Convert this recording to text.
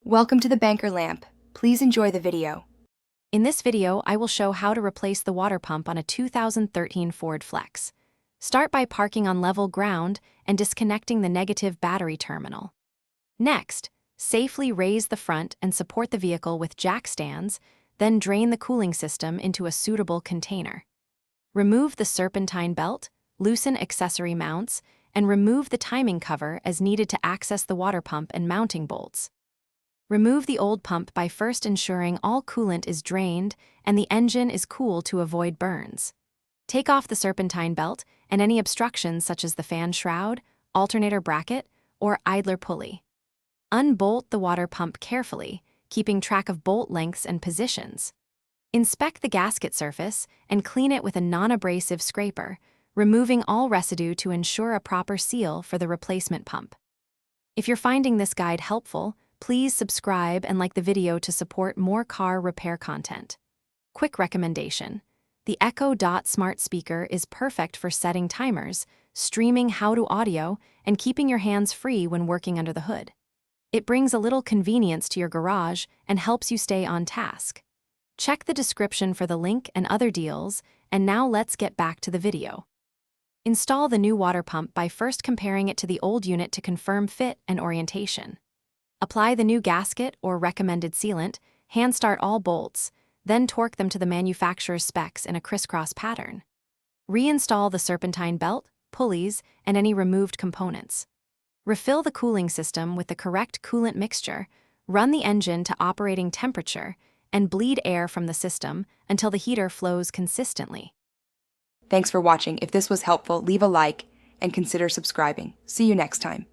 Welcome to the Banker Lamp. Please enjoy the video. In this video, I will show how to replace the water pump on a 2013 Ford Flex. Start by parking on level ground and disconnecting the negative battery terminal. Next, safely raise the front and support the vehicle with jack stands, then drain the cooling system into a suitable container. Remove the serpentine belt, loosen accessory mounts, and remove the timing cover as needed to access the water pump and mounting bolts. Remove the old pump by first ensuring all coolant is drained and the engine is cool to avoid burns. Take off the serpentine belt and any obstructions such as the fan shroud, alternator bracket, or idler pulley. Unbolt the water pump carefully, keeping track of bolt lengths and positions. Inspect the gasket surface and clean it with a non-abrasive scraper, removing all residue to ensure a proper seal for the replacement pump. If you're finding this guide helpful, please subscribe and like the video to support more car repair content. Quick recommendation: the Echo Dot smart speaker is perfect for setting timers, streaming how-to audio, and keeping your hands free when working under the hood. It brings a little convenience to your garage and helps you stay on task. Check the description for the link and other deals, and now let's get back to the video. Install the new water pump by first comparing it to the old unit to confirm fit and orientation. Apply the new gasket or recommended sealant, hand start all bolts, then torque them to the manufacturer's specs in a crisscross pattern. Reinstall the serpentine belt, pulleys, and any removed components. Refill the cooling system with the correct coolant mixture, run the engine to operating temperature, and bleed air from the system until the heater flows consistently. Thanks for watching. If this was helpful, leave a like and consider subscribing. See you next time.